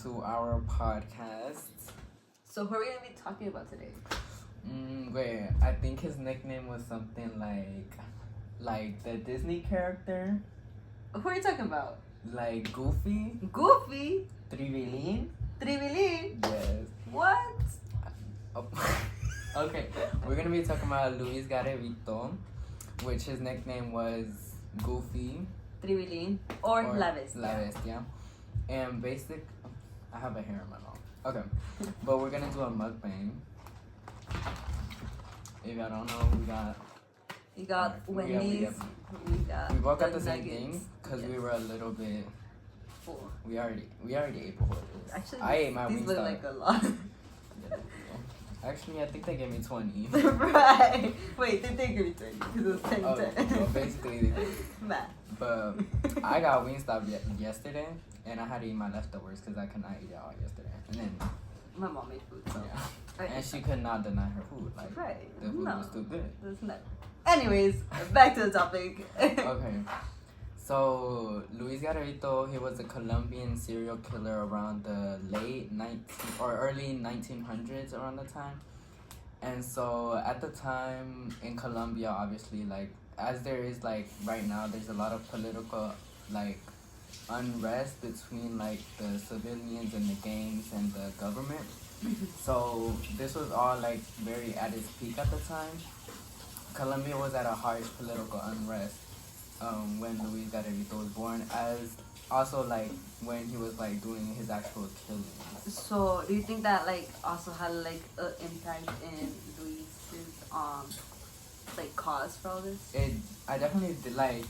to our podcast. So who are we gonna be talking about today? Wait, I think his nickname was something like the Disney character, Who are you talking about? like Goofy, Goofy? Tribilín. Tribilín? Yes. What? Oh. Okay, we're gonna be talking about Luis Garavito, which his nickname was Goofy Tribilín or La Bestia. La Bestia. And I have a hair in my mouth. Okay, but we're gonna do a mukbang. If y'all don't know, We got Wendy's. we both got the same nuggets. thing because we were a little bit. Full. We already ate before this. Actually, I ate my these look Wingstop. like a lot. Actually, I think they gave me 20. Right. Wait, they did give me 20 because it was 10 Oh, 10. well, basically they did. Math. But I got Wingstop yesterday, and I had to eat my leftovers because I could not eat it all yesterday. And then My mom made food, so. yeah, Right. and she could not deny her food. Like Right. the food No. was too good. That's not. Anyways, back to the topic. Okay, so Luis Garavito, he was a Colombian serial killer around the early 1900s around the time. And so at the time in Colombia, obviously, like as there is like right now, there's a lot of political like unrest between like the civilians and the gangs and the government. So this was all like very at its peak at the time. Colombia was at a harsh political unrest when Luis Garavito was born, as also like when he was like doing his actual killing. So, do you think that like also had like an impact in Luis's like cause for all this? I definitely did, like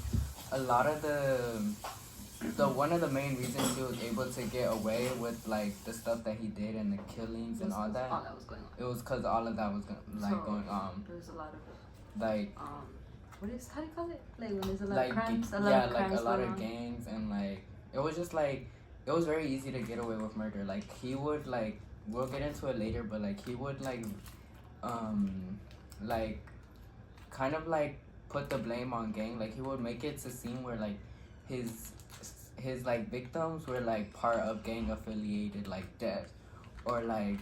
a lot of the one of the main reasons he was able to get away with like the stuff that he did and the killings and all that. All that was going on. It was because all of that was going on. There was a lot of Like how do you call it? Like when there's a lot like of crimes, a lot of gangs, and like it was just like it was very easy to get away with murder. Like he would like we'll get into it later, but like he would like kind of like put the blame on gang. Like he would make it to seem where like his like victims were like part of gang affiliated like death, or like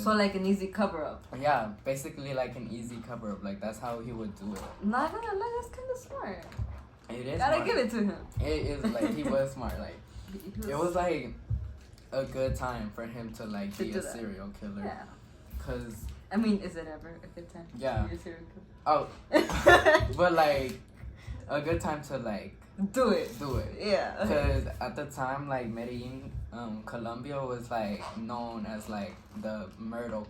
so like an easy cover up. Yeah, basically like an easy cover up. Like that's how he would do it. Not gonna lie, that's kind of smart. It is. Gotta smart. give it to him. It is like he was smart. Like He it was like a good time for him to like be a serial killer. Yeah. Cause I mean, is it ever a good time? Yeah. To be a serial killer? Oh, but like a good time to like do it. Yeah. Cause at the time, like Medellin, Colombia was like known as like the murder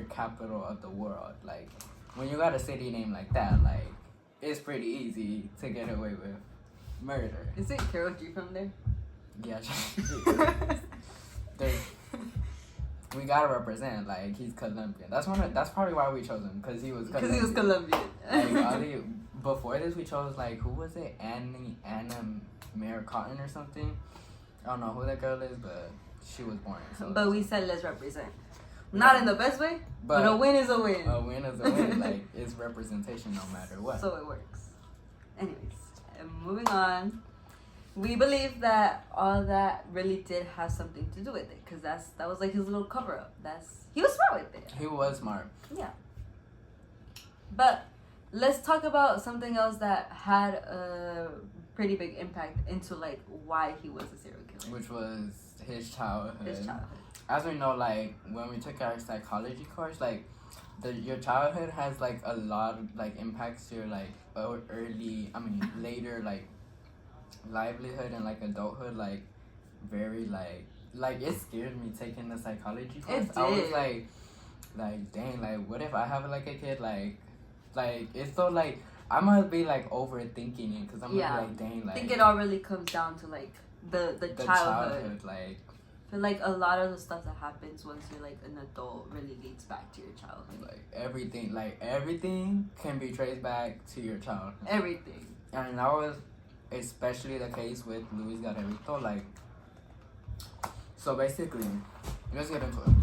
capital of the world. Like when you got a city name like that, like it's pretty easy to get away with murder. Is it Karol G from there? Yeah. We gotta represent. Like he's Colombian. That's probably why we chose him, cause he was Colombian. Because he was Colombian. Like before this, we chose like who was it? Anna Mare Cotton or something. I don't know who that girl is, but she was born. So but we said let's represent. Not in the best way, but a win is a win. A win is a win. Like it's representation no matter what. So it works. Anyways, moving on. We believe that all that really did have something to do with it, because that was like his little cover up. He was smart with it. He was smart. Yeah. But let's talk about something else that had a pretty big impact into like why he was a serial killer. Which was his childhood. As we know, like when we took our psychology course, like your childhood has like a lot of like impacts your like later like livelihood and like adulthood, like very like it scared me taking the psychology course. I was like dang, like what if I have like a kid, like it's so like I'm gonna be like overthinking it, because I'm gonna be like dang, like I think it all really comes down to like the childhood. Like I feel like a lot of the stuff that happens once you're like an adult really leads back to your childhood. Like everything can be traced back to your childhood. Everything. And that was especially the case with Luis Garavito. Like, so basically, let's get into it.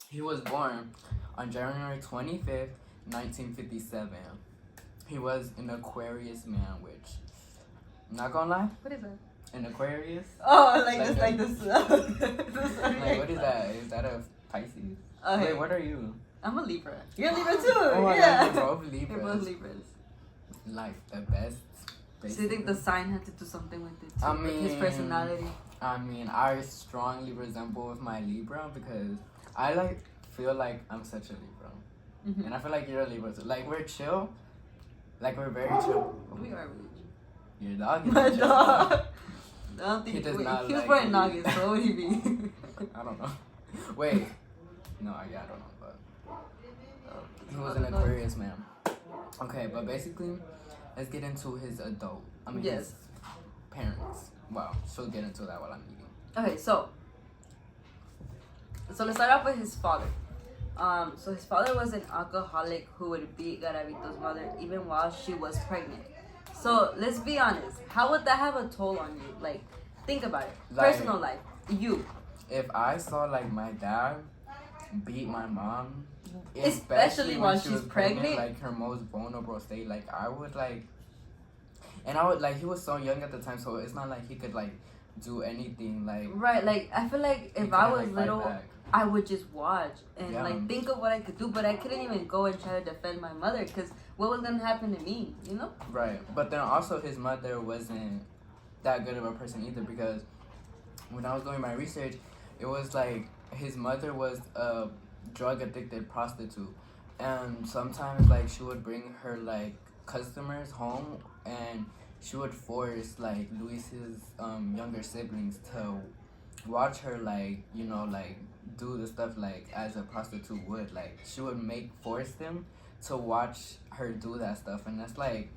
He was born on January 25th, 1957. He was an Aquarius man, which, not gonna lie, What is that? An Aquarius? Oh, like Like this, a- like this. Like, what is that? Is that a Pisces? Okay. Wait, what are you? I'm a Libra. You're a Libra too. Oh my yeah. god, we're both Libras. We're both Libras. Like, the best. So you think the basically. sign had to do something with it too? I with his mean, personality. I mean, I strongly resemble with my Libra because I like feel like I'm such a Libra, Mhm. and I feel like you're a Libra too. Like we're chill, like we're very chill. We are really. Your dog is My chill. dog. I don't think He does wait, not he was like born in you. August, so what would he be? I don't know. Wait, no, I don't know, but he was an No. Aquarius man. Okay, but basically, let's get into his adult. I mean, Yes. his parents. Well, she'll get into that while I'm eating. Okay, so let's start off with his father. So his father was an alcoholic who would beat Garavito's mother even while she was pregnant. So let's be honest, how would that have a toll on you? Like, think about it. Like- Personal life, you. If I saw like my dad beat my mom, Especially when while she she's was pregnant? like her most vulnerable state, like I would like, and I would like he was so young at the time, so it's not like he could like do anything like. Right, like I feel like he if I couldn't, was like, fight little, back. I would just watch and Yeah. like think of what I could do, but I couldn't even go and try to defend my mother because what was gonna happen to me, you know? Right, but then also his mother wasn't that good of a person either because when I was doing my research, it was like his mother was a drug addicted prostitute, and sometimes like she would bring her like customers home, and she would force like Luis's younger siblings to watch her like like do the stuff like as a prostitute would. Like she would force them to watch her do that stuff, and that's like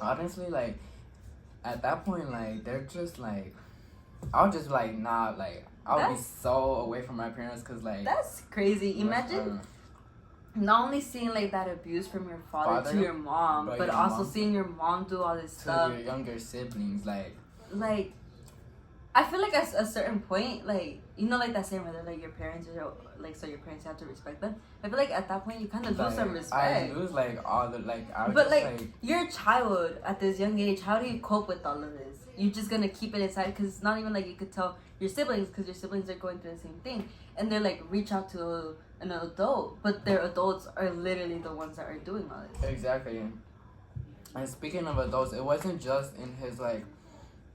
honestly like at that point like they're just like I'll just like not like I'll be That's- so away from my parents because like That's crazy. Imagine not only seeing like that abuse from your father to Father, your mom, but but your also mom. seeing your mom do all this to stuff. your younger siblings like Like, I feel like at a certain point, like like that saying where they're like your parents are like so your parents have to respect them. I feel like at that point you kind of lose some I respect. lose like all the like I would But just like you're a child at this young age. How do you cope with all of this? You're just gonna keep it inside because it's not even like you could tell your siblings because your siblings are going through the same thing, and they're like reach out to an adult, but their adults are literally the ones that are doing all this. Exactly. And speaking of adults, it wasn't just in his like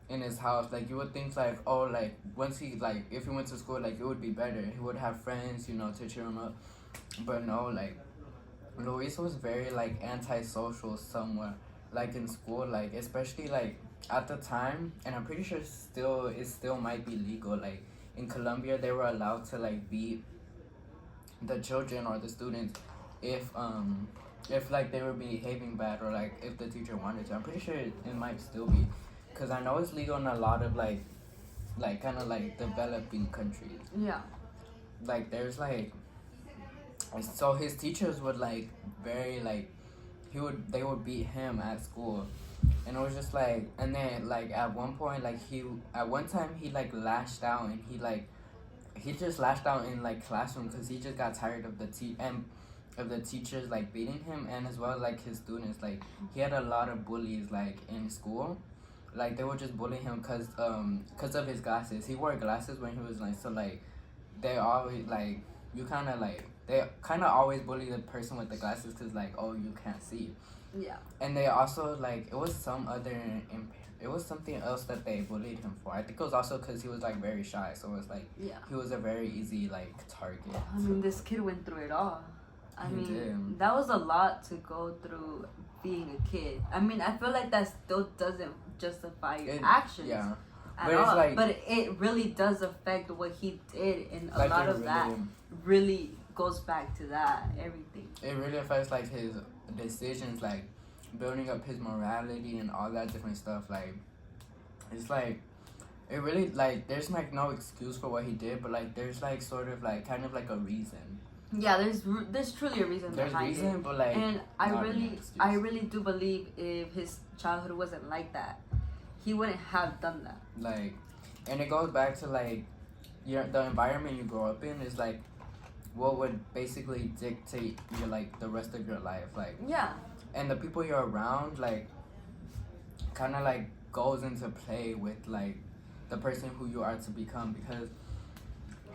in his house. Like you would think like, oh, like once he like if he went to school, like it would be better. He would have friends, to cheer him up. But no, like Luis was very like antisocial somewhat. Like in school, like especially like at the time, and I'm pretty sure it still might be legal. Like in Colombia, they were allowed to like beat the children or the students if like they were behaving bad or like if the teacher wanted to. I'm pretty sure it might still be, because I know it's legal in a lot of like kind of like developing countries. Yeah. Like there's like, so his teachers would like very like they would beat him at school, and it was just like, and then like at one point like at one time he like lashed out, and he just lashed out in like classroom because he just got tired of the teachers like beating him, and as well as like his students. Like he had a lot of bullies like in school, like they would just bully him because of his glasses. He wore glasses when he was like, so like they always like they kind of always bully the person with the glasses because like, oh, you can't see. Yeah. And they also like it was something else that they bullied him for. I think it was also because he was like very shy, so it was like Yeah. he was a very easy like target. I mean, this kid went through it all. I He mean, did. that was a lot to go through being a kid. I mean, I feel like that still doesn't justify your actions Yeah, at but it's all. like- but it really does affect what he did, and a like lot it of that really- really goes back to that, everything. It really affects like his decisions, like building up his morality and all that different stuff. Like it's like it really like there's like no excuse for what he did, but like there's like sort of like kind of like a reason. Yeah, there's truly a reason There's behind reason, it. but like And I not really really, an excuse. I really do believe if his childhood wasn't like that, he wouldn't have done that. like, and it goes back to like the environment you grow up in is like what would basically dictate your like the rest of your life. Like, Yeah. and the people you're around like kind of like goes into play with like the person who you are to become, because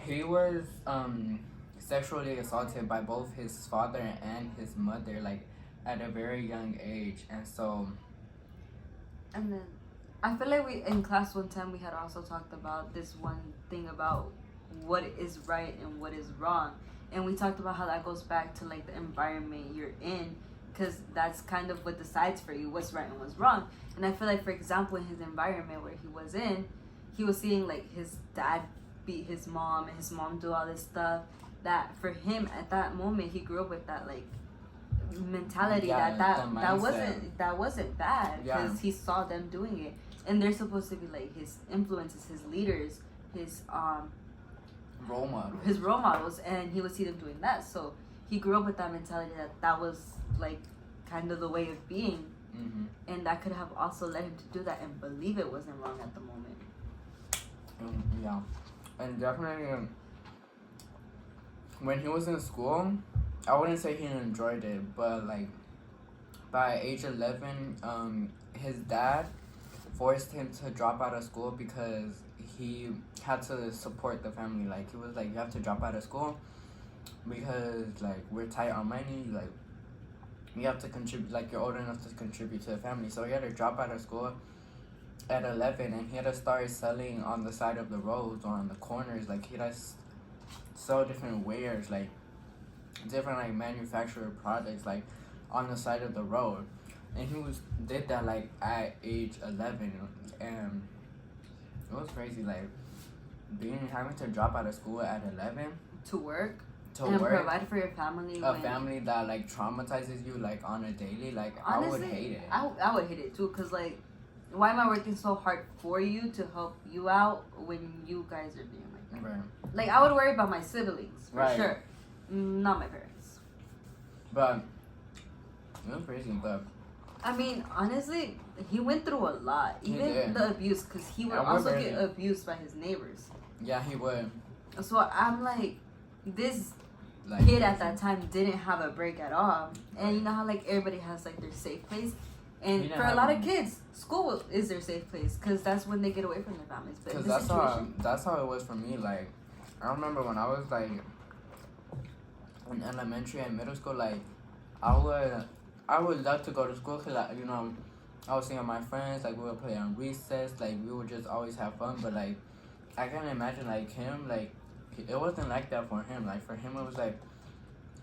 he was sexually assaulted by both his father and his mother, like at a very young age. And so And then I feel like we in class one time we had also talked about this one thing about what is right and what is wrong, and we talked about how that goes back to like the environment you're in, because that's kind of what decides for you what's right and what's wrong. And I feel like, for example, in his environment where he was in, he was seeing like his dad beat his mom and his mom do all this stuff, that for him at that moment he grew up with that like mentality, Yeah, that the that wasn't bad, Yeah. because he saw them doing it, and they're supposed to be like his influences, his leaders, his role models, and he would see them doing that. So he grew up with that mentality that was like kind of the way of being, hmm and that could have also led him to do that and believe it wasn't wrong at the moment. yeah, and definitely when he was in school, I wouldn't say he enjoyed it, but like by age 11, his dad forced him to drop out of school because he had to support the family. Like he was like, you have to drop out of school because like we're tight on money. Like you have to contribute. Like you're old enough to contribute to the family. So he had to drop out of school at 11, and he had to start selling on the side of the roads or on the corners. Like he does sell different wares, like different like manufactured products, like on the side of the road. And he did that like at age 11, and it was crazy. Like having to drop out of school at 11 To work to and work provide for your family. a family that like traumatizes you like on a daily. Like Honestly, I would hate it. I would hate it too, because like, why am I working so hard for you to help you out when you guys are being like that? Right. Like, I would worry about my siblings for Right. sure, not my parents. But it was crazy. But I mean, honestly, he went through a lot. He Even did. the abuse, because he would And we're also barely- get abused by his neighbors. yeah, he would. So I'm like, this Like kid at that time didn't have a break at all. And you know how like everybody has like their safe place, He and didn't for a have lot of one. kids, school is their safe place, because that's when they get away from their families. But in Because this that's how it was for me. Like I remember when I was like in elementary and middle school, like I would love to go to school because like, you know, I was seeing my friends, like we would play on recess, like we would just always have fun. But like I can't imagine like him, like it wasn't like that for him. Like for him it was like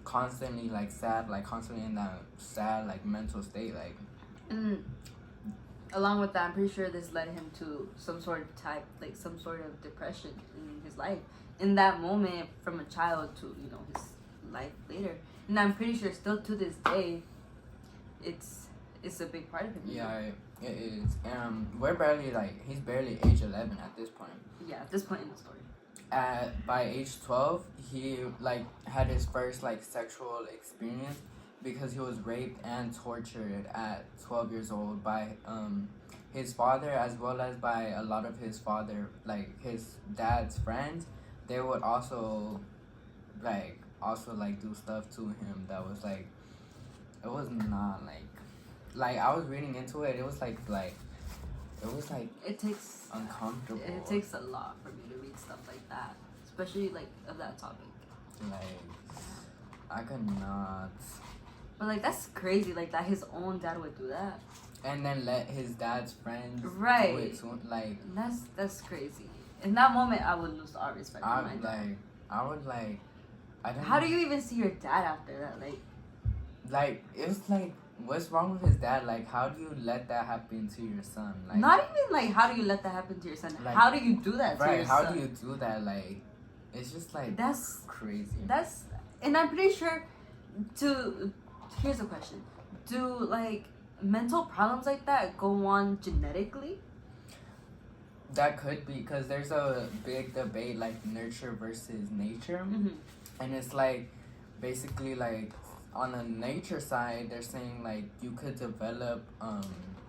constantly like sad, like constantly in that sad like mental state. Like and along with that, I'm pretty sure this led him to some sort of depression in his life. In that moment, from a child to his life later, and I'm pretty sure still to this day, it's a big part of him. yeah, it is. He's barely age 11 at this point. Yeah, at this point in the story. By age 12, he like had his first like sexual experience because he was raped and tortured at 12 years old by his father, as well as by a lot of his his dad's friends. They would also do stuff to him that was like, it was not like I was reading into it. It was like it was like It takes uncomfortable. It takes a lot for me to read stuff like that, especially like of that topic. Like I could not. But like that's crazy, like that his own dad would do that. And then let his dad's friends do Right. it too. Like That's crazy. In that moment, I would lose all respect for my dad. I don't. How do you even see your dad after that? Like, It's like, what's wrong with his dad? Like, how do you let that happen to your son? Like, not even like how do you let that happen to your son? Like, How do you do that to right? your How son? do you do that? Like, it's just like That's crazy. and I'm pretty sure. Here's a question: do like mental problems like that go on genetically? That could be, because there's a big debate like nurture versus nature. Mm-hmm. And it's like basically like on the nature side, they're saying like you could develop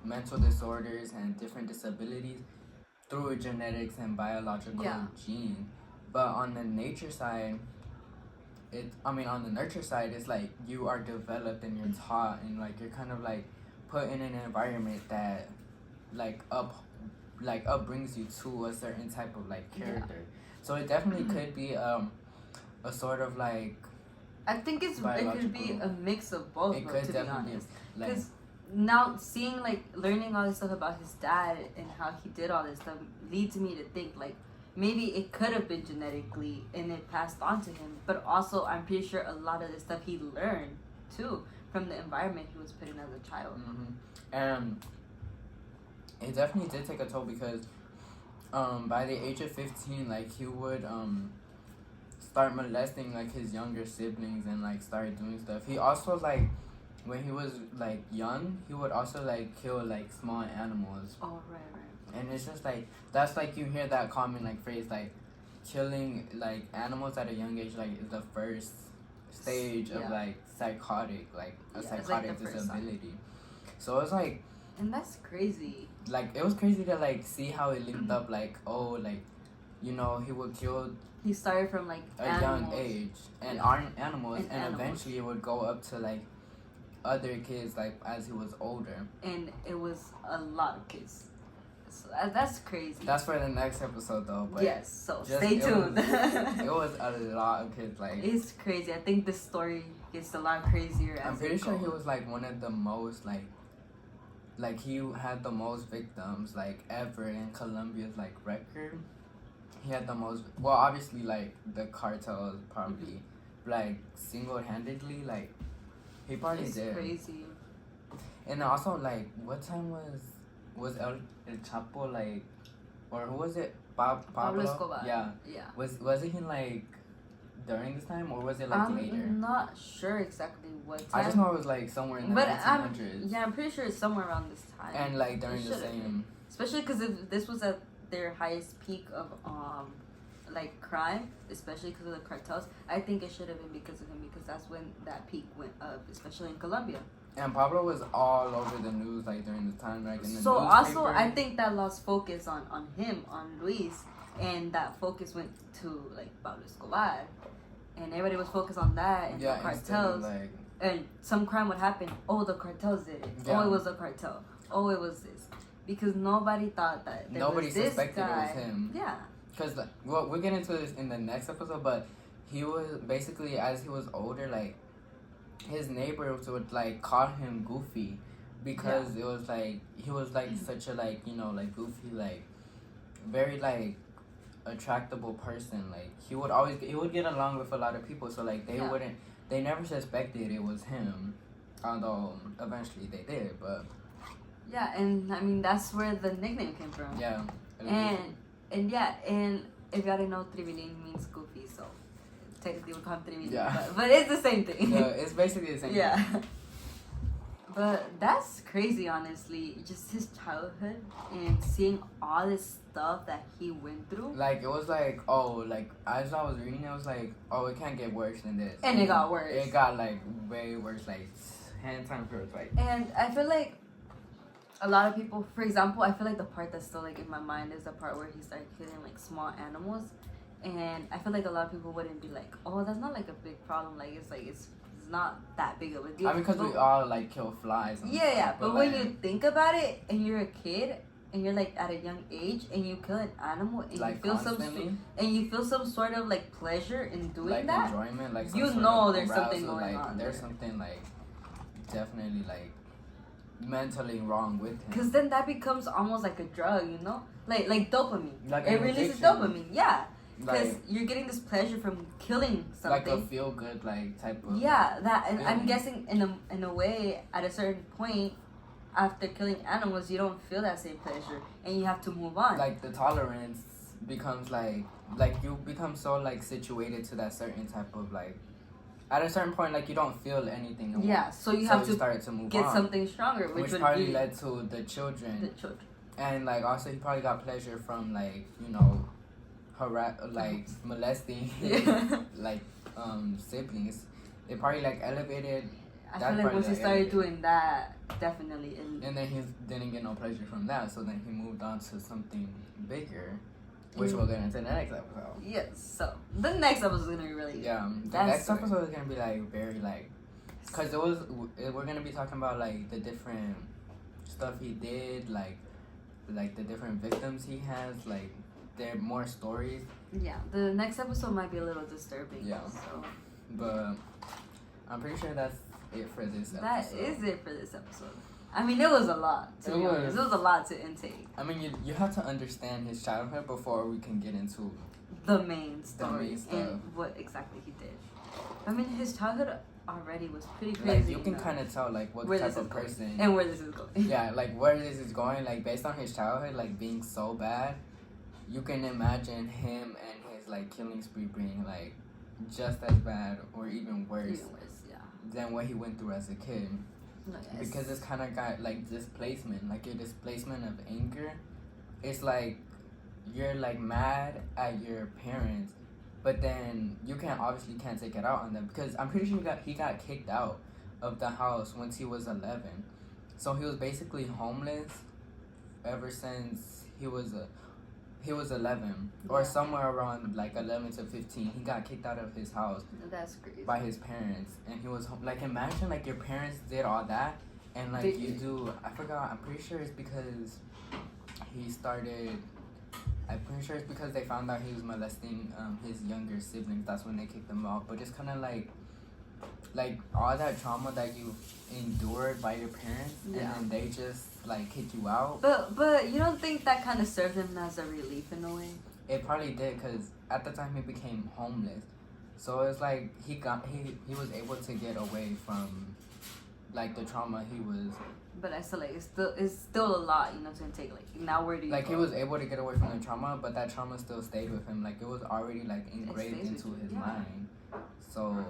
mental disorders and different disabilities through genetics and biological Yeah. gene. But on the nature side, on the nurture side, it's like you are developed and you're taught and like you're kind of like put in an environment that upbrings you to a certain type of like character. So it definitely could be a sort of like I think it could be a mix of both. It could to be definitely honest, be like because now seeing learning all this stuff about his dad and how he did all this stuff leads me to think like maybe it could have been genetically and it passed on to him, but also I'm pretty sure a lot of the stuff he learned too from the environment he was put in as a child. And it definitely did take a toll because by the age of 15, like he would start molesting like his younger siblings and like start doing stuff. He also like when he was like young, he would also like kill like small animals. Oh right. And it's just like that's like you hear that common like phrase like killing like animals at a young age like is the first stage of like psychotic psychotic disability. So it's like, and that's crazy. Like it was crazy to like see how it linked up like like he would kill. He started from like a animals. young age and animals and eventually it would go up to like other kids like as he was older. And it was a lot of kids. So that's crazy. That's for the next episode though. But yes, so stay tuned. It was a lot of kids. Like it's crazy. I think the story gets a lot crazier. I'm pretty sure he was like one of the most like he had the most victims like ever in Colombia's like record. He had the most. Well, obviously like the cartels probably like single-handedly like he probably did. It's crazy. And also like what time was El Chapo like, or who was it? Pablo Escobar. Yeah. Was it him like during this time or was it like later? I'm not sure exactly what time. I just know it was like somewhere in the 1900s. I'm pretty sure it's somewhere around this time. And like during the same. Especially because if this was at their highest peak of like crime, especially because of the cartels, I think it should have been because of him because that's when that peak went up, especially in Colombia. And Pablo was all over the news like during this time, like in the so newspaper. Also I think that lost focus on him, on Luis, and that focus went to like Pablo Escobar, and everybody was focused on that and the cartels. Like, and some crime would happen. Oh, the cartels did it. Yeah. Oh, it was the cartel. Oh, it was this. Because nobody thought that nobody was this suspected guy. it was him. Yeah. Because well, we'll get into this in the next episode, but he was basically as he was older, like his neighbors would like call him Goofy because it was like he was like such a like like goofy like very like attractable person. Like he would get along with a lot of people, so like they never suspected it was him, although eventually they did. But yeah, and I mean that's where the nickname came from. Yeah. And if y'all didn't know, Tribilin means goofy, so technically we call him Tribilin. Yeah. But it's the same thing. Yeah, it's basically the same thing. Yeah. But that's crazy, honestly. Just his childhood and seeing all this stuff that he went through. Like, it was like, as I was reading, it was like, it can't get worse than this. And it got worse. It got, like, way worse, like, 10 times worse, like. And I feel like a lot of people, for example, I feel like the part that's still, like, in my mind is the part where he started killing, like, small animals. And I feel like a lot of people wouldn't be like, oh, that's not, like, a big problem. Like, it's not that big of a deal. I mean, because we all, like, kill flies. And yeah, stuff, but when you think about it, and you're a kid, and you're, like, at a young age, and you kill an animal, and like, you feel some sort of, like, pleasure in doing like, that. Enjoyment, like, you know there's something going on. There's something, like, definitely, like, mentally wrong with him. Because then that becomes almost like a drug, you know? Like dopamine. Like it releases dopamine, yeah. Because like, you're getting this pleasure from killing something. Like a feel good like type of. Yeah, that, and feeling. I'm guessing in a way, at a certain point, after killing animals, you don't feel that same pleasure, and you have to move on. Like the tolerance becomes like you become so like situated to that certain type of like. At a certain point, like you don't feel anything anymore. Yeah, so you have to start to move get on, something stronger, which would probably be led to the children. The children. And like also he probably got pleasure from like molesting his, like siblings. They probably like elevated. I feel like once he started doing that, definitely. And then he didn't get no pleasure from that, so then he moved on to something bigger, which we'll get into the next episode. Yes, so the next episode is gonna be really. Yeah, the next episode is gonna be like very like, cause we're gonna be talking about like the different stuff he did, like like the different victims he has, like there are more stories. Yeah, the next episode might be a little disturbing. Yeah. So But I'm pretty sure that's it for this episode. that is it for this episode. I mean, it was a lot. To be honest, it was a lot to intake. I mean, you have to understand his childhood before we can get into The main story main stuff. and what exactly he did. I mean, his childhood already was pretty crazy. like you can kind of tell like what where type this is of going person. and where this is going. Yeah, like where this is going, like based on his childhood, like being so bad, you can imagine him and his like killing spree being like just as bad or even worse Even worse, yeah. than what he went through as a kid. No, yes. Because it's kind of got like displacement, like your displacement of anger. It's like you're like mad at your parents, but then you can't take it out on them because I'm pretty sure he got kicked out of the house once he was 11, so he was basically homeless ever since he was 11 or Yeah. somewhere around like 11 to 15. He got kicked out of his house That's crazy. by his parents, and he was like, imagine like your parents did all that and like you do. I forgot. I'm pretty sure it's because he started. I'm pretty sure it's because they found out he was molesting his younger siblings. That's when they kicked him out. But it's kind of like all that trauma that you endured by your parents, Yeah. and then they just like kick you out. But you don't think that kind of served him as a relief in a way? It probably did, because at the time he became homeless, so it's like he was able to get away from like the trauma he was. But I still like it's still a lot, you know, to take. Like now, where do you Like go? he was able to get away from the trauma, but that trauma still stayed with him. Like it was already like engraved stays into with you, his yeah. mind. So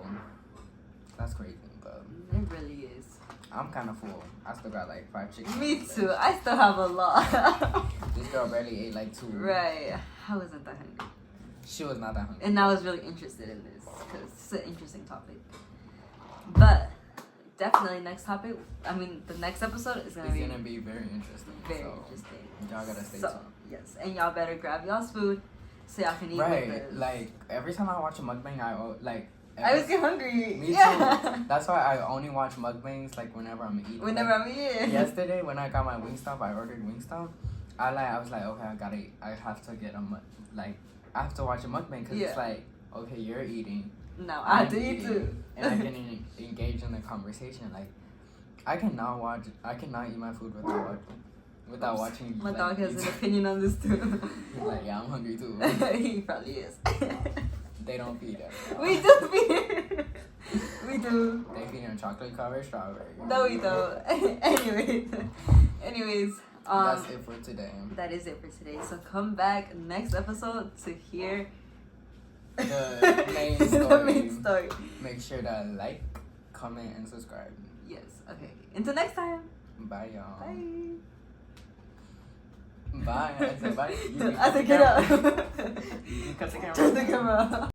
that's crazy, but It really is. I'm kind of full. I still got like 5 chickens. Me too. I still have a lot. This girl barely ate like 2. Right. I wasn't that hungry. She was not that hungry. And I was really interested in this because it's an interesting topic. But definitely next topic. I mean, the next episode is It's gonna be very interesting. very so interesting. Y'all gotta stay So, tuned. yes, and y'all better grab y'all's food so y'all can eat Right, with us. like every time I watch a mukbang, I always get hungry. Me yeah. too. That's why I only watch mukbangs like whenever I'm eating. Whenever I'm eating. Yesterday when I got my Wingstop, I ordered Wingstop. I was like, okay, I have to get I have to watch a mukbang because Yeah. it's like, okay, you're eating. No, I have to I'm eat eating, too. and I can engage in the conversation. Like, I cannot eat my food without watching. My like, dog has an YouTube. opinion on this too. He's like, yeah, I'm hungry too. He probably is. They don't feed him. We do feed. We do. They feed him chocolate covered strawberry. No, we don't. Anyways, That's it for today. that is it for today. So come back next episode to hear The main the story. main story. Make sure to like, comment, and subscribe. Yes. Okay. Until next time. Bye, y'all. Bye. Bye. I said bye. You I said get up. You cut the camera. Turn the camera off.